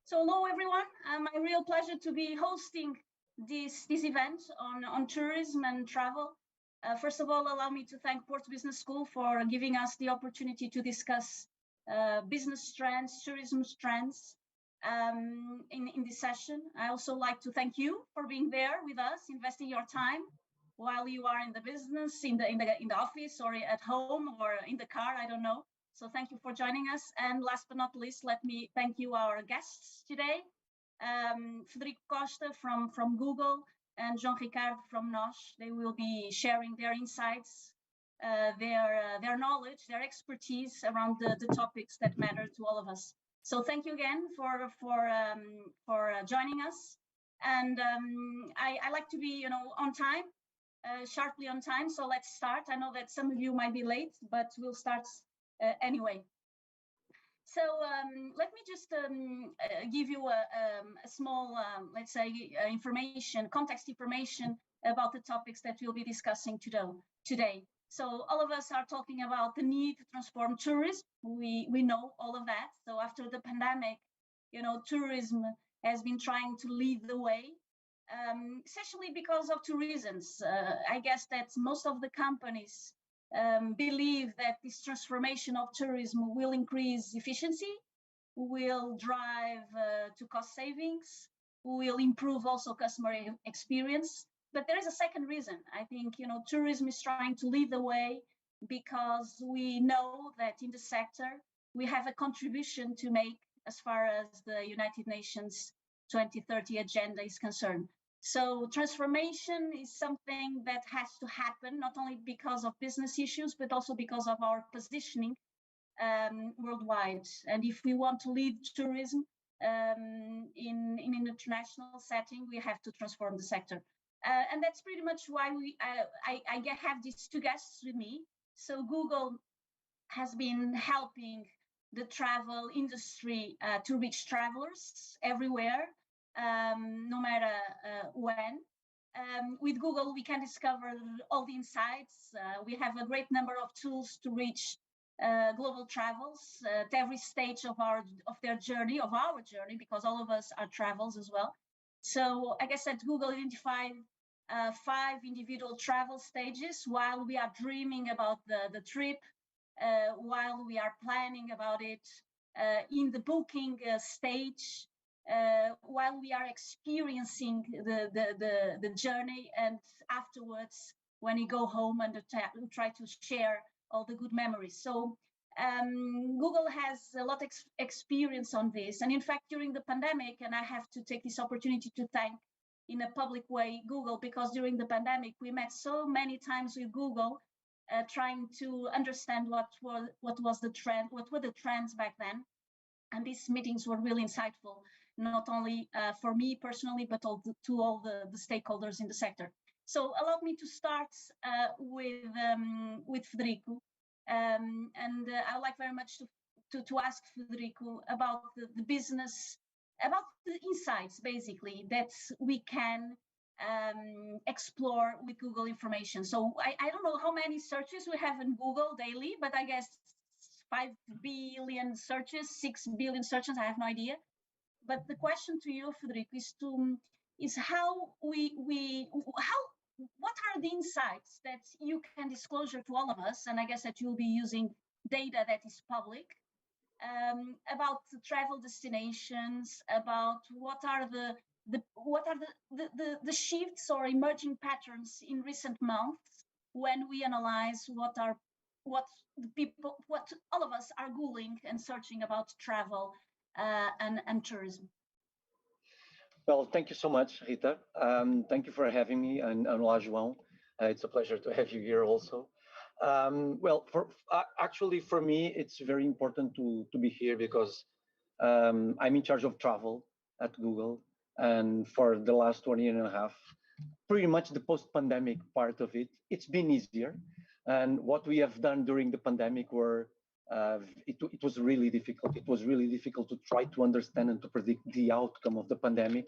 So hello everyone, my real pleasure to be hosting this event on tourism and travel. First of all, allow me to thank Porto Business School for giving us the opportunity to discuss business trends, tourism trends in this session. I also like to thank you for being there with us, investing your time while you are in the business, in the office, or at home, or in the car, I don't know. So thank you for joining us. And last but not least, let me thank you, our guests today, Federico Costa from Google and João Ricardo from NOS. They will be sharing their insights, their knowledge, their expertise around the topics that matter to all of us. So thank you again for joining us. And I like to be, on time, sharply on time. So let's start. I know that some of you might be late, but we'll start anyway. So let me just give you a small, let's say, context information about the topics that we'll be discussing today. So all of us are talking about the need to transform tourism. We know all of that. So after the pandemic, tourism has been trying to lead the way, essentially because of two reasons. I guess that most of the companies believe that this transformation of tourism will increase efficiency, will drive to cost savings, will improve also customer experience. But there is a second reason. I think, tourism is trying to lead the way because we know that in the sector, we have a contribution to make as far as the United Nations 2030 agenda is concerned. So transformation is something that has to happen, not only because of business issues, but also because of our positioning worldwide. And if we want to lead tourism in an international setting, we have to transform the sector. And that's pretty much why I have these two guests with me. So Google has been helping the travel industry to reach travelers everywhere. No matter when. With Google, we can discover all the insights. We have a great number of tools to reach global travels at every stage of their journey, because all of us are travels as well. So I guess that Google identified 5 individual travel stages while we are dreaming about the trip, while we are planning about it, in the booking stage, while we are experiencing the journey, and afterwards when you go home and try to share all the good memories. So Google has a lot of experience on this. And in fact, during the pandemic, and I have to take this opportunity to thank in a public way Google, because during the pandemic, we met so many times with Google trying to understand what was the trend, what were the trends back then. And these meetings were really insightful, not only for me personally, but to all the stakeholders in the sector. So allow me to start with Federico. And I'd like very much to ask Federico about the business, about the insights, basically, that we can explore with Google information. So I don't know how many searches we have in Google daily, but I guess 5 billion searches, 6 billion searches, I have no idea. But the question to you, Federico, is what are the insights that you can disclose to all of us, and I guess that you'll be using data that is public, about the travel destinations, about what are the shifts or emerging patterns in recent months when we analyze what all of us are Googling and searching about travel and tourism. Well, thank you so much, Rita. Thank you for having me, and Olá, João. It's a pleasure to have you here also. Well, actually, for me, it's very important to be here because I'm in charge of travel at Google, and for the last 1.5 years, pretty much the post-pandemic part of it, it's been easier. And what we have done during the pandemic it was really difficult. It was really difficult to try to understand and to predict the outcome of the pandemic.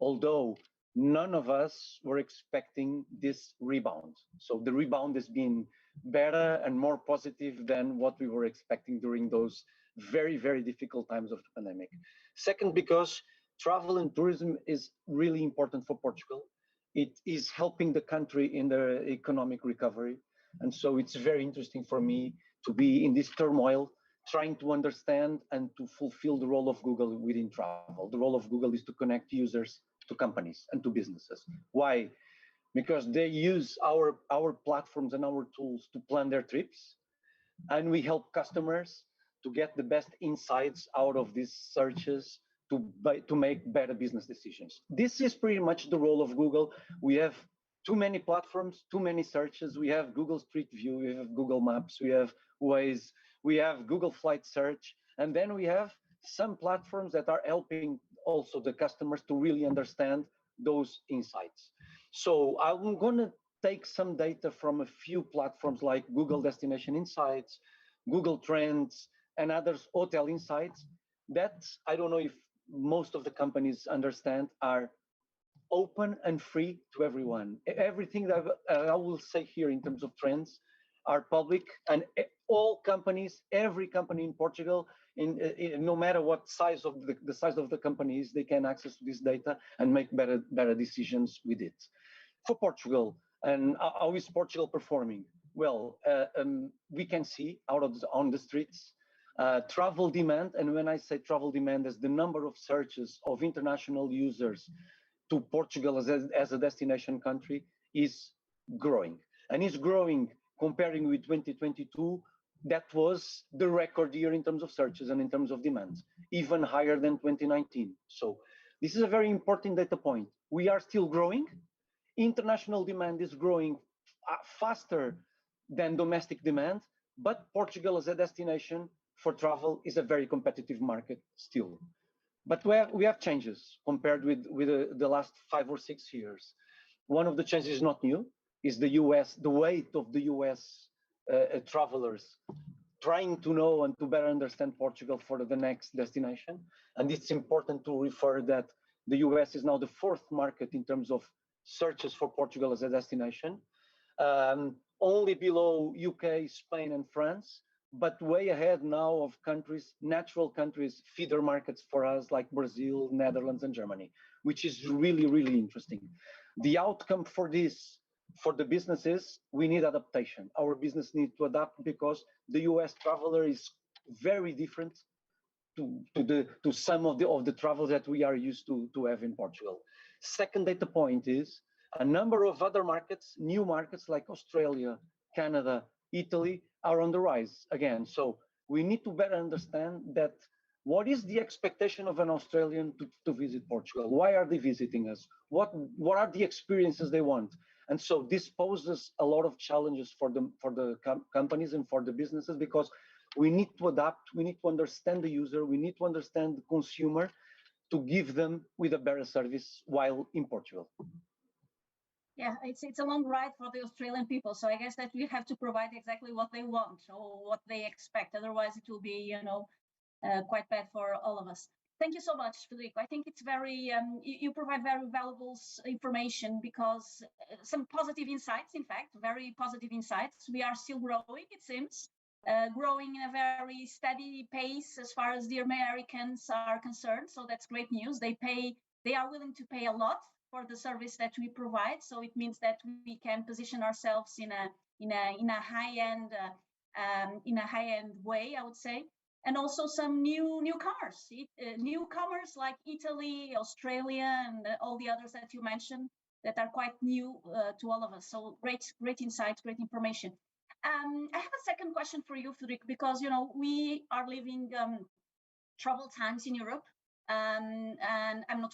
Although none of us were expecting this rebound. So the rebound has been better and more positive than what we were expecting during those very, very difficult times of the pandemic. Second, because travel and tourism is really important for Portugal. It is helping the country in the economic recovery. And so it's very interesting for me to be in this turmoil, trying to understand and to fulfill the role of Google within travel. The role of Google is to connect users to companies and to businesses. Why? Because they use our platforms and our tools to plan their trips, and we help customers to get the best insights out of these searches to make better business decisions. This is pretty much the role of Google. We have too many platforms, too many searches. We have Google Street View, we have Google Maps, we have Waze, we have Google Flight Search, and then we have some platforms that are helping also the customers to really understand those insights. So I'm going to take some data from a few platforms like Google Destination Insights, Google Trends, and others, Hotel Insights, that I don't know if most of the companies understand are open and free to everyone. Everything that I will say here in terms of trends are public, and all companies, every company in Portugal, no matter what size of the size of the company is, they can access this data and make better decisions with it. For Portugal, and how is Portugal performing? Well, we can see on the streets travel demand, and when I say travel demand, is the number of searches of international users to Portugal as a destination country is growing, and is growing comparing with 2022. That was the record year in terms of searches and in terms of demand, even higher than 2019. So this is a very important data point. We are still growing. International demand is growing faster than domestic demand, but Portugal as a destination for travel is a very competitive market still. But we have changes compared with the last 5 or 6 years. One of the changes is not new, is the US, the weight of the US travelers trying to know and to better understand Portugal for the next destination. And it's important to refer that the US is now the 4th market in terms of searches for Portugal as a destination, only below UK, Spain, and France, but way ahead now of countries, natural countries, feeder markets for us like Brazil, Netherlands, and Germany, which is really, really interesting. The outcome for this, for the businesses, we need adaptation. Our business needs to adapt because the US traveler is very different to some of the travel that we are used to have in Portugal. Second data point is a number of other markets, new markets like Australia, Canada, Italy are on the rise again. So we need to better understand that what is the expectation of an Australian to visit Portugal? Why are they visiting us? What are the experiences they want? And so this poses a lot of challenges for the companies and for the businesses, because we need to adapt, we need to understand the user, we need to understand the consumer to give them with a better service while in Portugal. Yeah, it's a long ride for the Australian people. So I guess that we have to provide exactly what they want or what they expect. Otherwise, it will be, quite bad for all of us. Thank you so much, Federico. I think it's very, you provide very valuable information, because some positive insights, in fact, very positive insights. We are still growing, it seems, growing in a very steady pace as far as the Americans are concerned. So that's great news. They are willing to pay a lot for the service that we provide. So it means that we can position ourselves in a high-end way, I would say. And also some newcomers like Italy, Australia, and all the others that you mentioned that are quite new to all of us. So great insights, great information. I have a second question for you, Frederic, because we are living troubled times in Europe, and I'm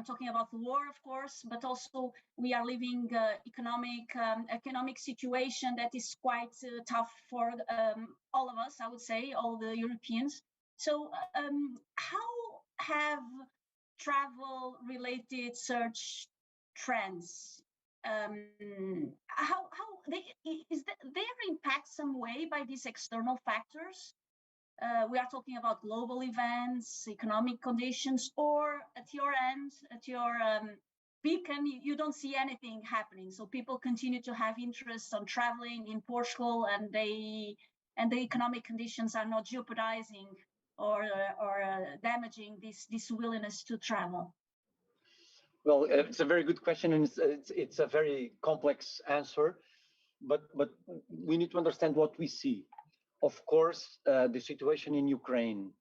talking about the war, of course, but also we are living economic situation that is quite tough for all of us, I would say, all the Europeans. So how have travel-related search trends? Is their impact some way by these external factors? We are talking about global events, economic conditions, or at your end, at your beacon, you don't see anything happening. So people continue to have interest on traveling in Portugal, and the economic conditions are not jeopardizing or damaging this willingness to travel. Well, it's a very good question, and it's a very complex answer, but we need to understand what we see. Of course, the situation in Ukraine,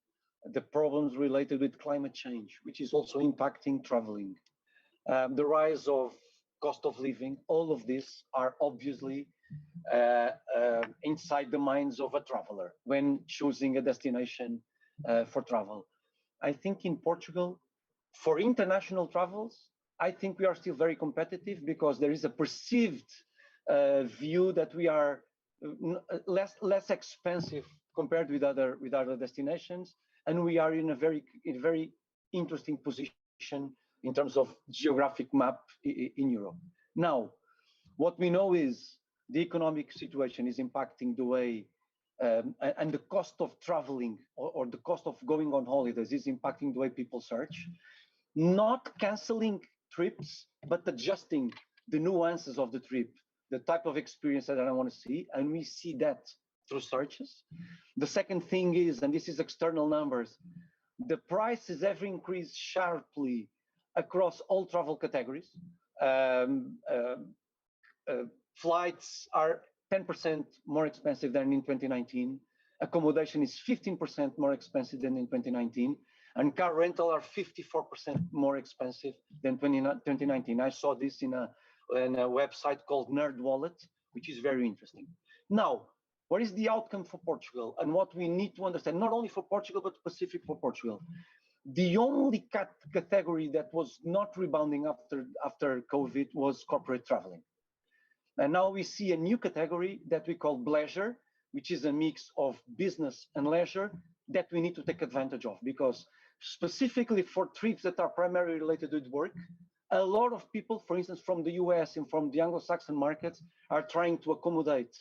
the problems related with climate change, which is also impacting traveling, the rise of cost of living, all of these are obviously inside the minds of a traveler when choosing a destination for travel. I think in Portugal, for international travels, I think we are still very competitive because there is a perceived view that we are less expensive compared with other destinations, and we are in a very interesting position in terms of geographic map in Europe. Now, what we know is the economic situation is impacting the way, and the cost of traveling or the cost of going on holidays is impacting the way people search. Not canceling trips, but adjusting the nuances of the trip, the type of experience that I want to see, and we see that through searches. The second thing is, and this is external numbers, the prices have increased sharply across all travel categories. Flights are 10% more expensive than in 2019. Accommodation is 15% more expensive than in 2019. And car rental are 54% more expensive than 2019. I saw this in a website called Nerd Wallet, which is very interesting. Now, what is the outcome for Portugal? And what we need to understand, not only for Portugal, but specific for Portugal. The only category that was not rebounding after COVID was corporate traveling. And now we see a new category that we call bleisure, which is a mix of business and leisure that we need to take advantage of, because specifically for trips that are primarily related with work, a lot of people, for instance, from the US and from the Anglo-Saxon markets, are trying to accommodate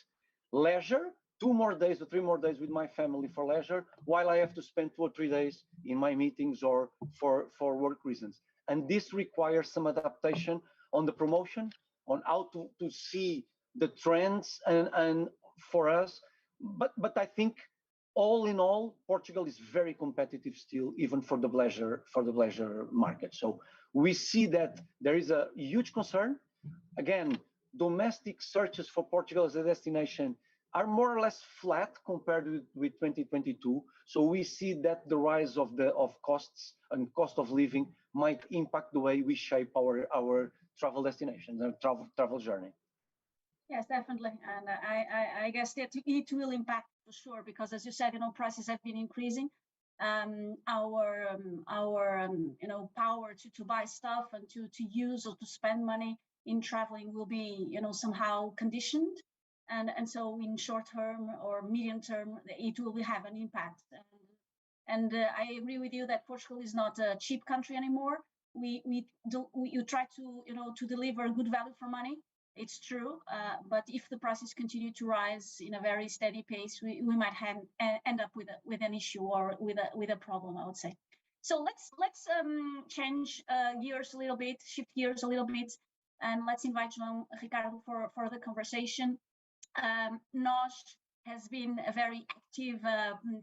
leisure, 2 more days or 3 more days with my family for leisure, while I have to spend 2 or 3 days in my meetings or for work reasons. And this requires some adaptation on the promotion, on how to see the trends and for us. But I think all in all, Portugal is very competitive still, even for the bleisure market. So we see that there is a huge concern. Again, domestic searches for Portugal as a destination are more or less flat compared with 2022. So we see that the rise of costs and cost of living might impact the way we shape our travel destinations and travel journey. Yes, definitely, and I guess that it will impact for sure, because as you said, prices have been increasing. Our power to buy stuff and to use or to spend money in traveling will be somehow conditioned, and so in short term or medium term it will have an impact. And I agree with you that Portugal is not a cheap country anymore. You try to deliver good value for money. It's true, but if the prices continue to rise in a very steady pace, we might end up with an issue or with a problem, I would say. So let's change gears a little bit, shift gears a little bit, and let's invite João Ricardo for the conversation. NOS has been a very active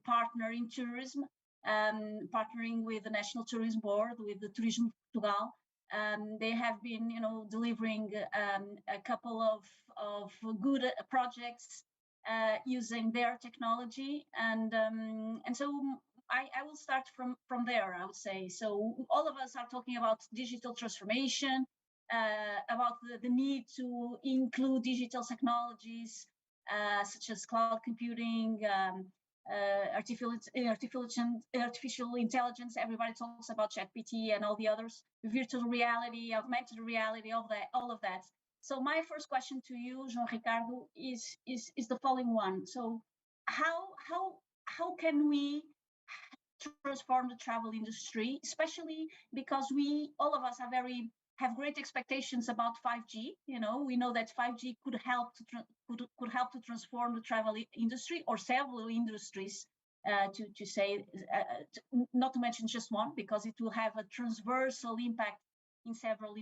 partner in tourism, partnering with the National Tourism Board, with the Turismo Portugal. They have been, delivering a couple of good projects using their technology, and so I will start from there, I would say. So all of us are talking about digital transformation, about the need to include digital technologies such as cloud computing, artificial intelligence. Everybody talks about ChatGPT and all the others, virtual reality, augmented reality, all of that. So my first question to you, João Ricardo, is the following one. So how can we transform the travel industry, especially because all of us have great expectations about 5G. We know that 5G could help to transform the travel industry or several industries, not to mention just one, because it will have a transversal impact in several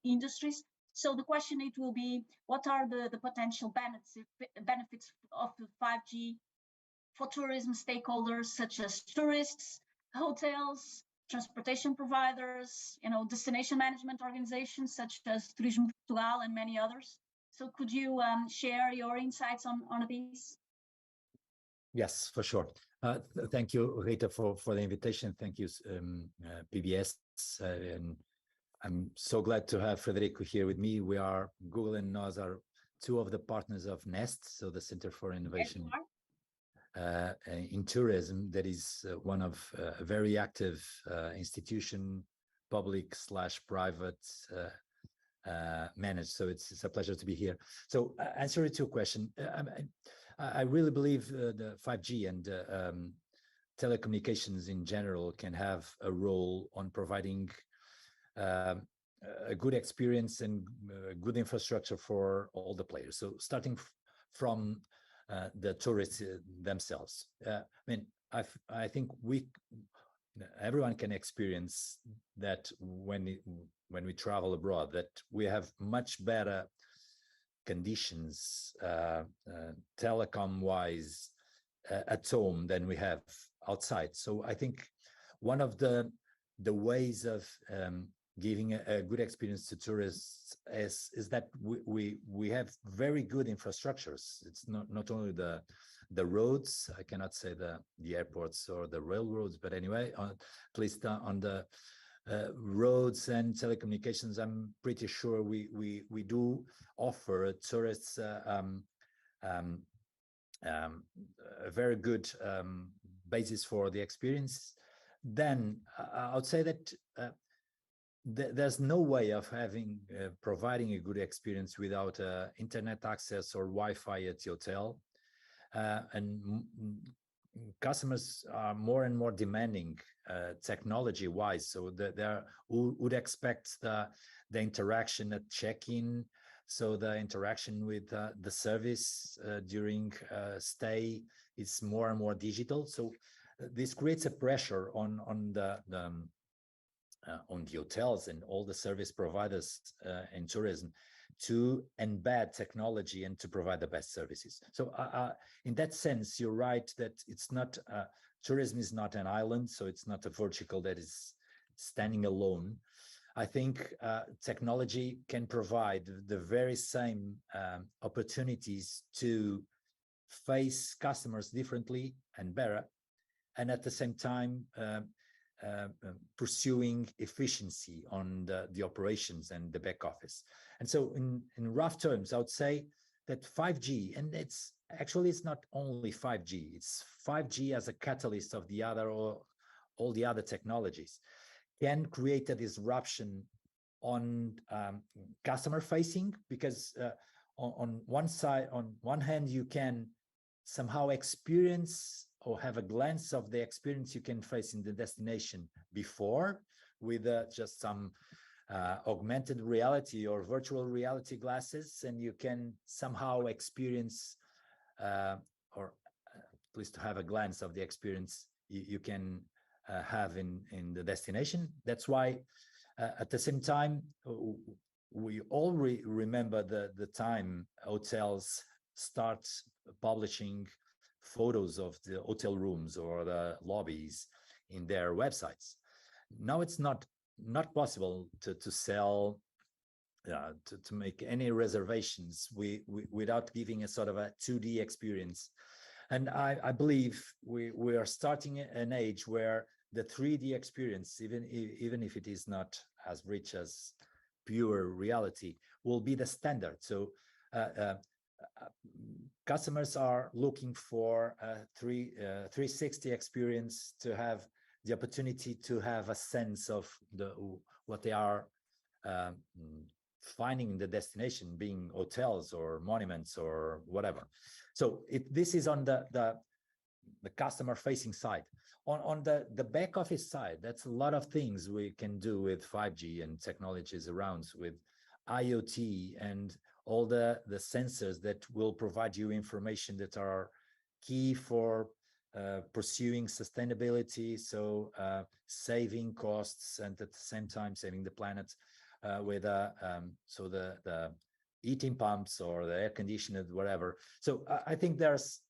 industries. So the question it will be, what are the potential benefits of the 5G for tourism stakeholders such as tourists, hotels, transportation providers, destination management organizations such as Turismo Portugal and many others. So could you share your insights on these? Yes, for sure. Thank you, Rita, for the invitation. Thank you, PBS. And I'm so glad to have Frederico here with me. Google and NOS are two of the partners of NEST, so the Center for Innovation in Tourism, that is one of a very active institution, public/private managed. So it's a pleasure to be here. So answer to your question, I really believe the 5G and telecommunications in general can have a role on providing a good experience and good infrastructure for all the players. So starting from the tourists themselves. I think everyone can experience that when we travel abroad, that we have much better conditions telecom-wise at home than we have outside. So I think one of the ways of giving a good experience to tourists is that we have very good infrastructures. It's not only the roads. I cannot say the airports or the railroads, but anyway, at least on the roads and telecommunications, I'm pretty sure we do offer tourists a very good basis for the experience. Then I would say that there's no way of providing a good experience without internet access or Wi-Fi at the hotel. And customers are more and more demanding technology-wise, so they would expect the interaction at check-in, so the interaction with the service during stay is more and more digital. So this creates a pressure on the hotels and all the service providers in tourism to embed technology and to provide the best services. So in that sense, you're right that it's not, tourism is not an island, so it's not a vertical that is standing alone. I think technology can provide the very same opportunities to face customers differently and better, and at the same time pursuing efficiency on the operations and the back office. And so in rough terms, I would say that 5G, and it's not only 5G, it's 5G as a catalyst of all the other technologies, can create a disruption on customer facing, because on one hand, you can somehow experience or have a glance of the experience you can face in the destination before with just some augmented reality or virtual reality glasses, and you can somehow experience or at least have a glance of the experience you can have in the destination. That's why at the same time, we all remember the time hotels start publishing photos of the hotel rooms or the lobbies in their websites. Now it's not possible to sell, to make any reservations without giving a sort of a 2D experience. And I believe we are starting an age where the 3D experience, even if it is not as rich as pure reality, will be the standard. So customers are looking for a 360 experience, to have the opportunity to have a sense of what they are finding in the destination, being hotels or monuments or whatever. So this is on the customer facing side. On the back office side, that's a lot of things we can do with 5G and technologies around, with IoT and all the sensors that will provide you information that are key for pursuing sustainability, so saving costs and at the same time saving the planet. with so the heating pumps or the air conditioners, whatever. So I think there's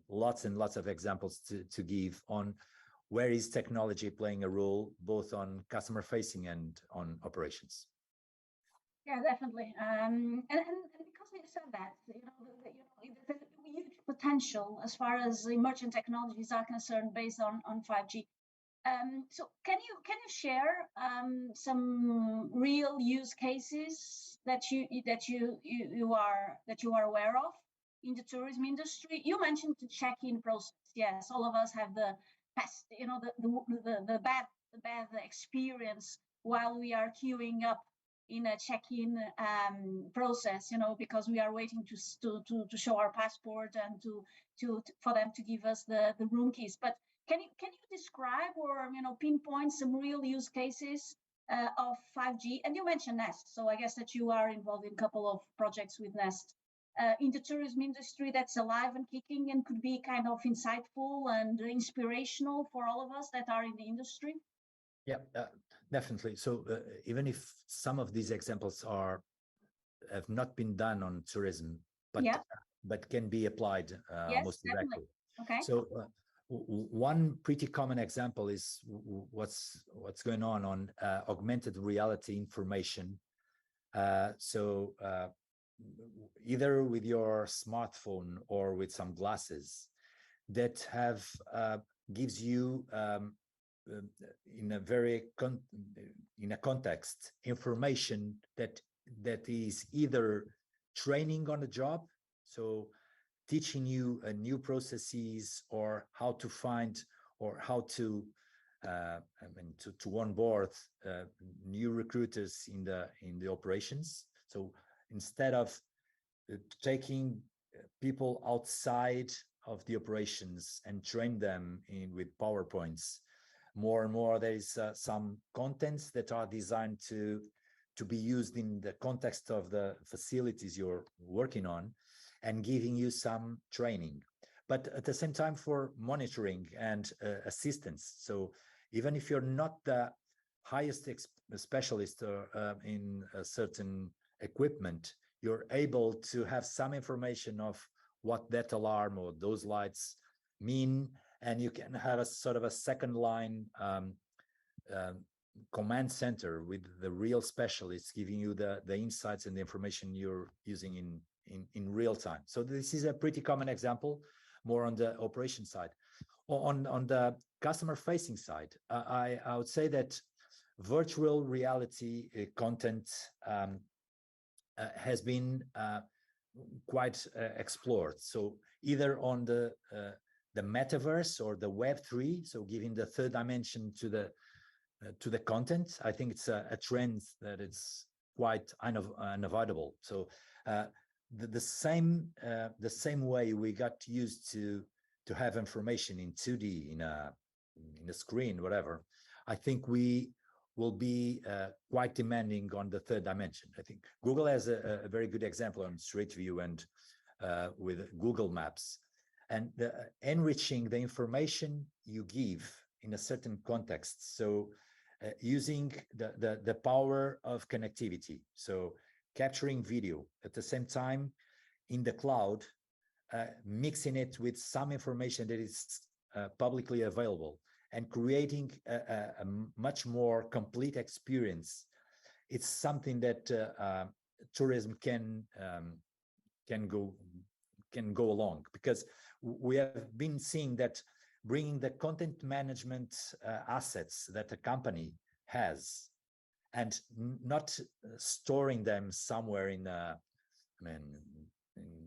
lots and lots of examples to give on where is technology playing a role, both on customer facing and on operations. Yeah, definitely. And because you said that, there's a huge potential as far as emerging technologies are concerned based on 5G. So can you share some real use cases that you are aware of in the tourism industry? You mentioned the check-in process. Yes, all of us have the past, the bad experience while we are queuing up in a check-in process, because we are waiting to show our passport and for them to give us the room keys. But can you describe or pinpoint some real use cases of 5G? And you mentioned Nest, so I guess that you are involved in a couple of projects with Nest in the tourism industry that's alive and kicking and could be kind of insightful and inspirational for all of us that are in the industry. Yeah, definitely. So even if some of these examples have not been done on tourism, but can be applied most directly. Okay. So one pretty common example is what's going on augmented reality information. So either with your smartphone or with some glasses that have gives you in a context information that is either training on the job, so teaching you new processes or how to find or how to to onboard new recruiters in the operations. So instead of taking people outside of the operations and train them with PowerPoints, more and more there is some contents that are designed to be used in the context of the facilities you're working on and giving you some training, but at the same time for monitoring and assistance. So even if you're not the highest specialist in a certain equipment, you're able to have some information of what that alarm or those lights mean, and you can have a sort of a second line command center with the real specialists giving you the insights and the information you're using in real time. So this is a pretty common example, more on the operation side. On the customer facing side, I would say that virtual reality content has been quite explored. So either on the metaverse or the Web3, so giving the third dimension to the content. I think it's a trend that it's quite unavoidable. So the same way we got used to have information in 2D in a screen, whatever, I think we will be quite demanding on the third dimension. I think Google has a very good example on Street View and with Google Maps, and enriching the information you give in a certain context. So using the power of connectivity, so capturing video at the same time in the cloud, mixing it with some information that is publicly available, and creating a much more complete experience. It's something that tourism can go along, because we have been seeing that bringing the content management assets that a company has and not storing them somewhere in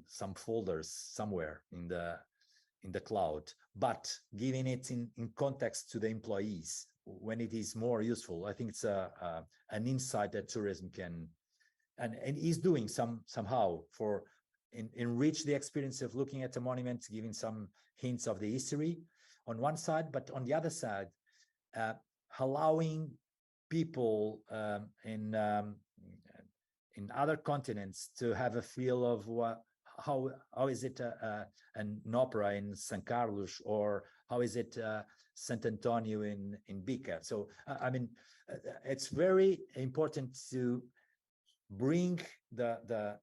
some folders somewhere in the cloud, but giving it in context to the employees when it is more useful. I think it's an insight that tourism can and is doing somehow for enrich the experience of looking at the monument, giving some hints of the history on one side, but on the other side, allowing people in other continents to have a feel of how is it an opera in San Carlos, or how is it Sant Antonio in Bica. So I mean, it's very important to bring the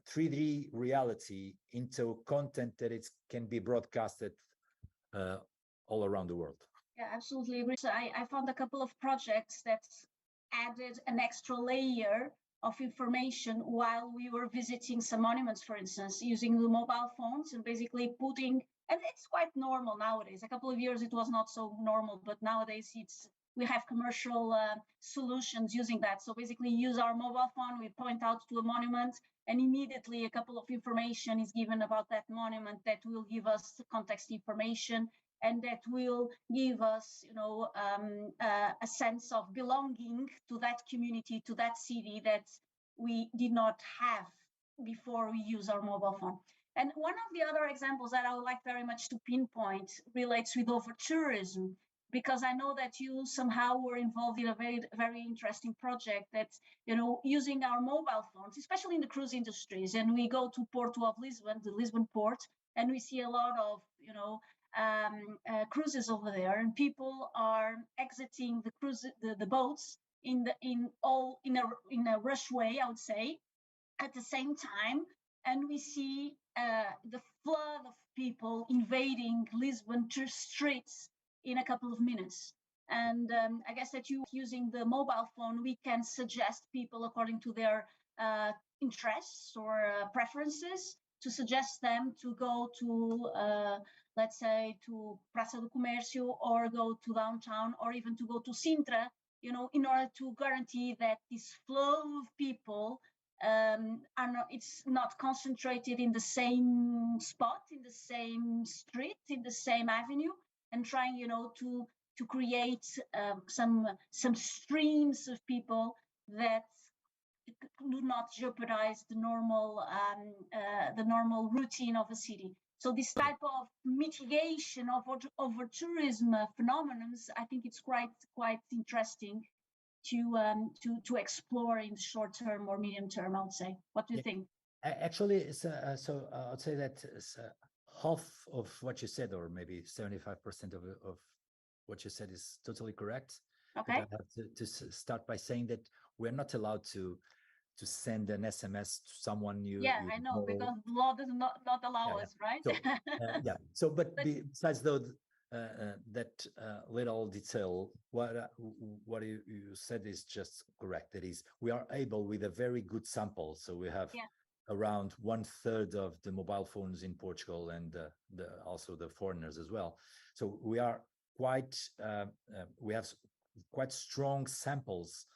3D reality into content that it can be broadcasted all around the world. Yeah, absolutely agree. So I found a couple of projects that added an extra layer of information while we were visiting some monuments, for instance, using the mobile phones and basically putting, and it's quite normal nowadays. A couple of years it was not so normal, but nowadays we have commercial solutions using that. So basically use our mobile phone, we point out to a monument, and immediately a couple of information is given about that monument that will give us context information, and that will give us, a sense of belonging to that community, to that city that we did not have before we use our mobile phone. And one of the other examples that I would like very much to pinpoint relates with over-tourism, because I know that you somehow were involved in a very, very interesting project that's, using our mobile phones, especially in the cruise industries. And we go to Porto of Lisbon, the Lisbon port, and we see a lot of, cruises over there, and people are exiting the boats in a rush way, I would say, at the same time, and we see the flood of people invading Lisbon streets in a couple of minutes. And I guess that using the mobile phone, we can suggest people according to their interests or preferences, to suggest them to go to, let's say, to Praça do Comércio, or go to downtown, or even to go to Sintra, in order to guarantee that this flow of people it's not concentrated in the same spot, in the same street, in the same avenue, and trying, to create some streams of people that do not jeopardize the normal routine of a city. So this type of mitigation of over tourism phenomenon, I think it's quite interesting to explore in the short term or medium term, I would say. What do you think? Actually, it's, so I'd say that half of what you said, or maybe 75% of what you said, is totally correct. Okay. But I have to start by saying that we're not allowed to send an SMS to someone you I know, because the law does not allow us, right? So, So, but besides though, that little detail, what you said is just correct. That is, we are able, with a very good sample, so we have around 1/3 of the mobile phones in Portugal, and also the foreigners as well. So we are we have quite strong samples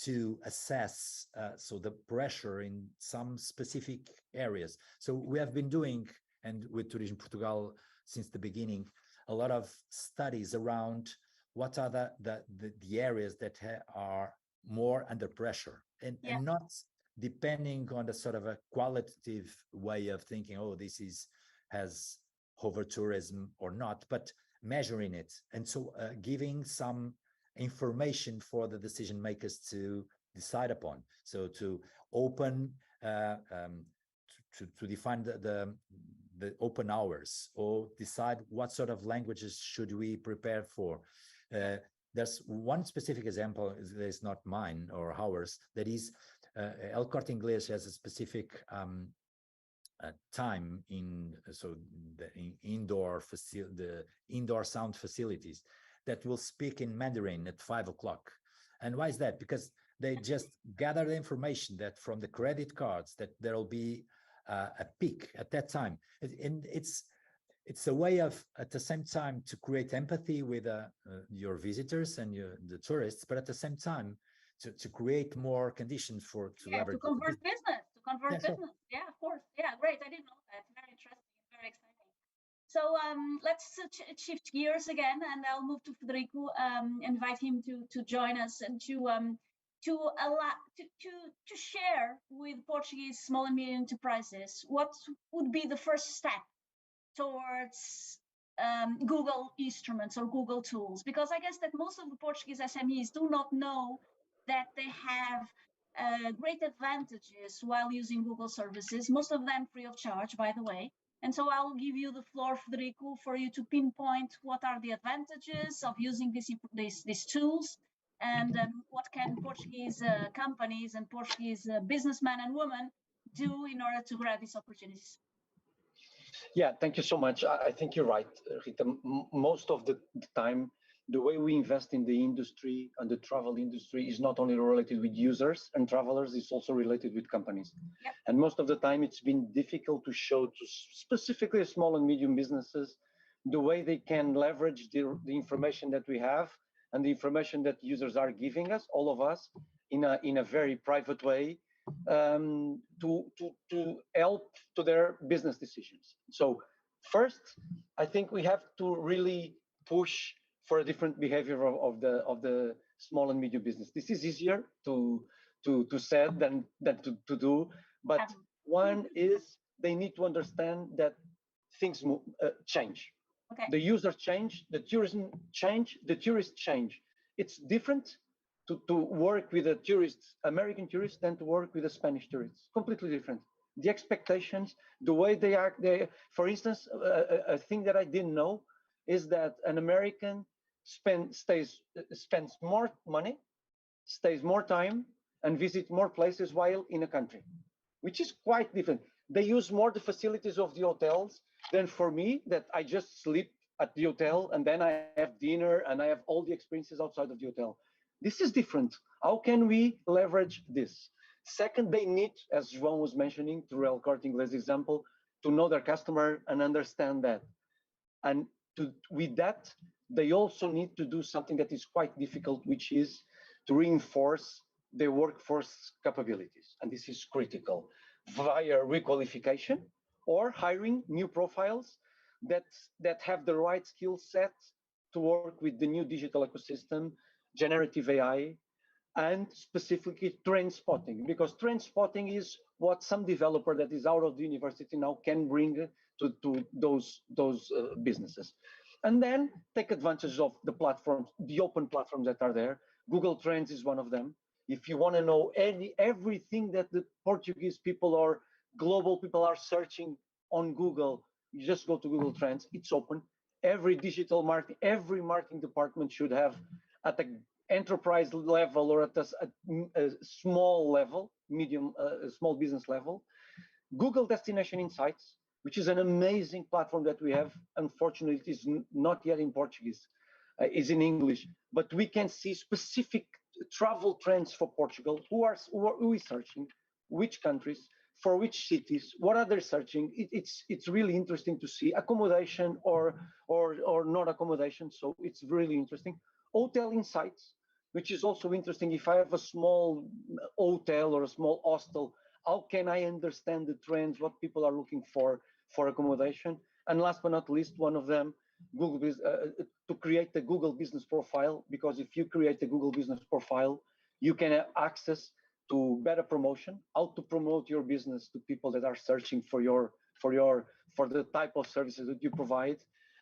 to assess so the pressure in some specific areas. So we have been doing, and with Tourism Portugal since the beginning, a lot of studies around what are the areas that are more under pressure, and not depending on the sort of a qualitative way of thinking, oh, this has over tourism or not, but measuring it, and so giving some information for the decision makers to decide upon. So to open, to define the open hours, or decide what sort of languages should we prepare for. There's one specific example that is not mine or ours, that is El Corte Inglés has a specific time in the indoor sound facilities that will speak in Mandarin at 5 o'clock. And why is that? Because they just gather the information that from the credit cards that there will be a peak at that time. And it's a way of, at the same time, to create empathy with your visitors and the tourists, but at the same time to create more conditions to convert business. Yeah, of course. Yeah, great. I didn't know that. Very interesting. Very exciting. So let's shift gears again, and I'll move to Federico, invite him to join us, and to share with Portuguese small and medium enterprises what would be the first step towards Google instruments or Google tools, because I guess that most of the Portuguese SMEs do not know that they have great advantages while using Google services, most of them free of charge, by the way. And so I'll give you the floor, Frederico, for you to pinpoint what are the advantages of using these tools, and what can Portuguese companies and Portuguese businessmen and women do in order to grab these opportunities. Yeah, thank you so much. I think you're right, Rita. Most of the time, the way we invest in the industry and the travel industry is not only related with users and travelers, it's also related with companies. Yep. And most of the time, it's been difficult to show to specifically small and medium businesses the way they can leverage the information that we have and the information that users are giving us, all of us, in a very private way, to help to their business decisions. So first, I think we have to really push for a different behavior of the small and medium business. This is easier to say than to do, but one is they need to understand that things change. Okay. The users change, the tourism change, the tourists change. It's different to work with a tourist, American tourist, than to work with a Spanish tourist. Completely different. The expectations, the way they act. For instance, a thing that I didn't know is that an American spends more money, stays more time, and visits more places while in a country, which is quite different. They use more the facilities of the hotels than for me, that I just sleep at the hotel and then I have dinner and I have all the experiences outside of the hotel. This is different. How can we leverage this? Second, they need, as João was mentioning, through El Corte Inglés example, to know their customer and understand that. And with that, they also need to do something that is quite difficult, which is to reinforce their workforce capabilities. And this is critical via requalification or hiring new profiles that have the right skill set to work with the new digital ecosystem, generative AI, and specifically trend spotting, because trend spotting is what some developer that is out of the university now can bring to those businesses. And then take advantage of the platforms, the open platforms that are there. Google Trends is one of them. If you want to know everything that the Portuguese people or global people are searching on Google, you just go to Google Trends. It's open. Every digital marketing, every marketing department should have, at the enterprise level or at a small level, small business level, Google Destination Insights, which is an amazing platform that we have. Unfortunately, it is not yet in Portuguese, is in English, but we can see specific travel trends for Portugal. Who is searching, which countries, for which cities, what are they searching? It's really interesting to see accommodation or not accommodation. So it's really interesting. Hotel Insights, which is also interesting. If I have a small hotel or a small hostel, how can I understand the trends, what people are looking for accommodation? And last but not least, one of them, to create the Google Business Profile, because if you create a Google Business Profile, you can have access to better promotion, how to promote your business to people that are searching for the type of services that you provide.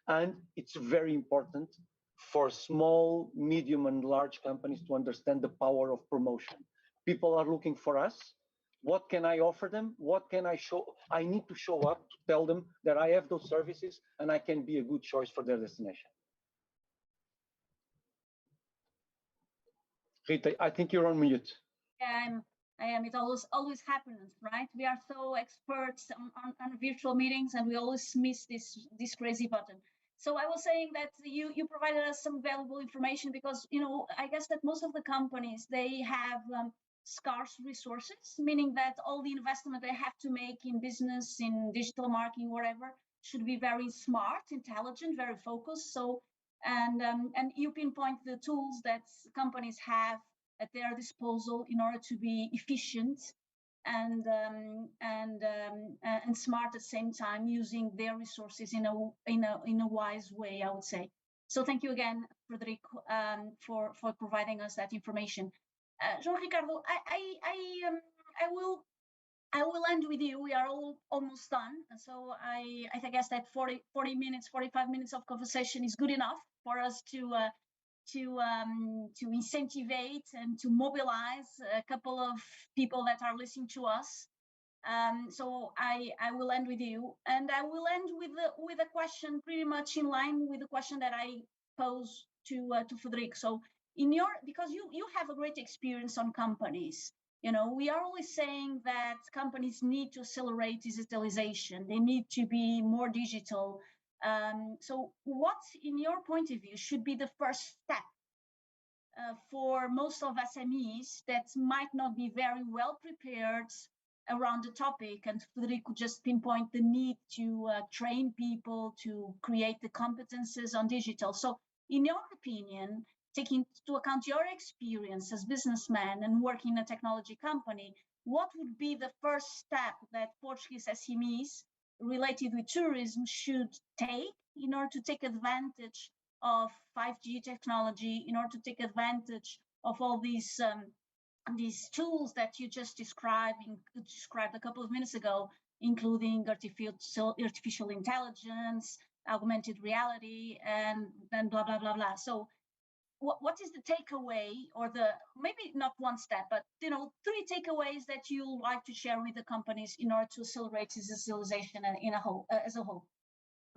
And it's very important for small, medium, and large companies to understand the power of promotion. People are looking for us. What can I offer them? What can I show? I need to show up to tell them that I have those services and I can be a good choice for their destination. Rita, I think you're on mute. Yeah, I am. It always happens, right? We are so experts on virtual meetings, and we always miss this crazy button. So I was saying that you provided us some valuable information because, I guess that most of the companies, they have scarce resources, meaning that all the investment they have to make in business, in digital marketing, whatever, should be very smart, intelligent, very focused. So, and you pinpoint the tools that companies have at their disposal in order to be efficient and smart at the same time, using their resources in a wise way, I would say. So thank you again, Frederico, for providing us that information. João Ricardo, I will end with you. We are almost done. So I guess that 45 minutes of conversation is good enough for us to incentivize and to mobilize a couple of people that are listening to us So I will end with you, and I will end with a question pretty much in line with the question that I posed to Frederico. So because you have a great experience on companies, we are always saying that companies need to accelerate digitalization. They need to be more digital. So what, in your point of view, should be the first step for most of SMEs that might not be very well prepared around the topic? And Federico just pinpoint the need to train people to create the competences on digital. So in your opinion, taking into account your experience as businessman and working in a technology company, what would be the first step that Portuguese SMEs related with tourism should take in order to take advantage of 5G technology, in order to take advantage of all these tools that you just described a couple of minutes ago, including artificial intelligence, augmented reality, and blah, blah, blah, blah. So what is the takeaway, or maybe not one step, but 3 takeaways that you like to share with the companies in order to accelerate digitalization as a whole?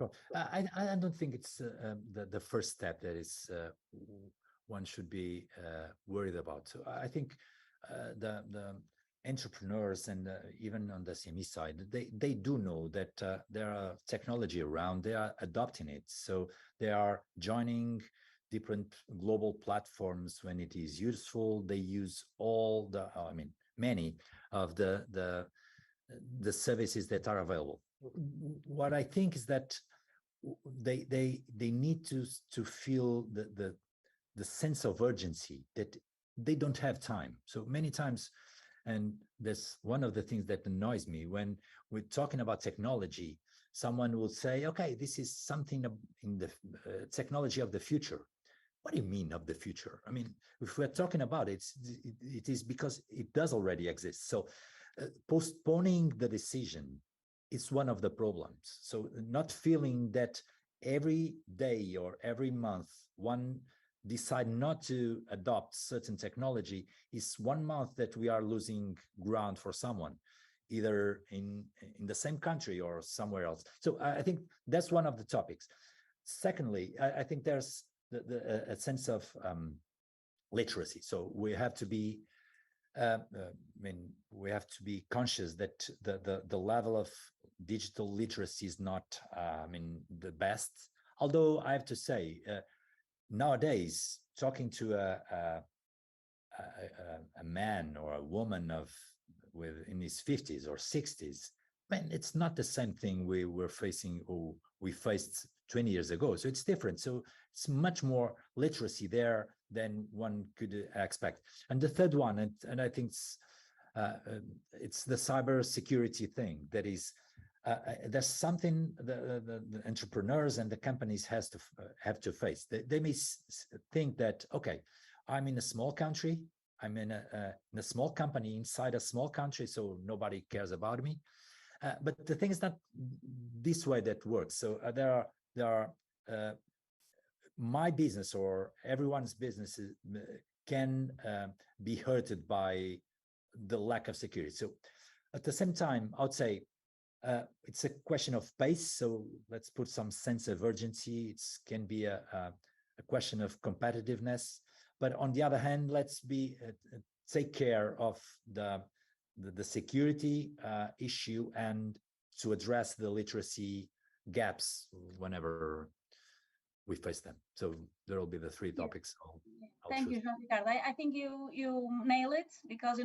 Well, I don't think it's the first step that is one should be worried about. So I think the entrepreneurs and even on the SME side, they do know that there are technology around, they are adopting it. So they are joining different global platforms when it is useful. They use many of the services that are available. What I think is that they need to feel the sense of urgency that they don't have time. So many times, and that's one of the things that annoys me when we're talking about technology, someone will say, okay, this is something in the technology of the future. What do you mean of the future? I mean, if we're talking about it, it is because it does already exist. So postponing the decision is one of the problems. So not feeling that every day or every month one decide not to adopt certain technology is 1 month that we are losing ground for someone, either in the same country or somewhere else. So I think that's one of the topics. Secondly, I think there's a sense of literacy. So we have to be we have to be conscious that the level of digital literacy is not the best. Although I have to say, nowadays, talking to a man or a woman in his 50s or 60s, it's not the same thing we were facing or we faced 20 years ago. So it's different. So it's much more literacy there than one could expect. And the third one, and I think it's the cyber security thing. That is, there's something the entrepreneurs and the companies have to face. They may think that, okay, I'm in a small country, I'm in a small company inside a small country, so nobody cares about me. But the thing is not this way that works. So there are my business or everyone's business can be hurted by the lack of security. So at the same time, I would say it's a question of pace. So let's put some sense of urgency. It can be a question of competitiveness. But on the other hand, let's take care of the security issue and to address the literacy gaps whenever we face them. So there will be the 3 topics. Thank you, João Ricardo. I think you nail it, because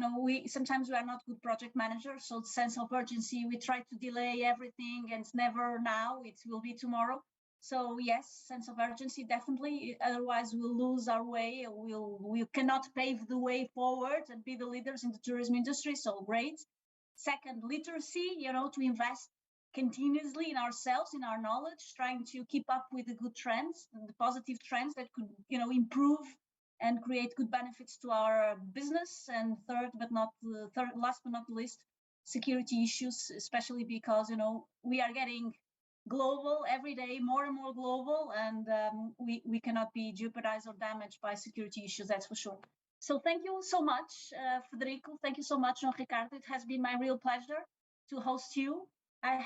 sometimes we are not good project managers. So sense of urgency, we try to delay everything, and it's never now. It will be tomorrow. So yes, sense of urgency, definitely. Otherwise, we'll lose our way. We cannot pave the way forward and be the leaders in the tourism industry. So great. Second, literacy. To invest continuously in ourselves, in our knowledge, trying to keep up with the good trends and the positive trends that could, improve and create good benefits to our business. And last but not least, security issues, especially because, we are getting global every day, more and more global, and we cannot be jeopardized or damaged by security issues, that's for sure. So thank you so much, Federico. Thank you so much, João Ricardo. It has been my real pleasure. to host you. I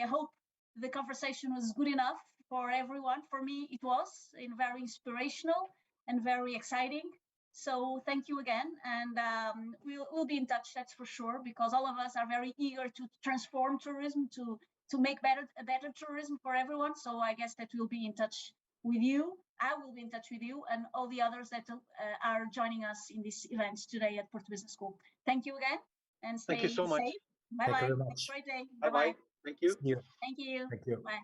hope the conversation was good enough for everyone. For me, it was very inspirational and very exciting. So thank you again, and we'll be in touch, that's for sure, because all of us are very eager to transform tourism, to make a better tourism for everyone. So I guess that we'll be in touch with you. I will be in touch with you and all the others that are joining us in this event today at Porto Business School. Thank you again, and stay Thank you so much. safe. Bye bye. Have a great day. Bye bye. Thank you. See you. Thank you. Thank you. Bye.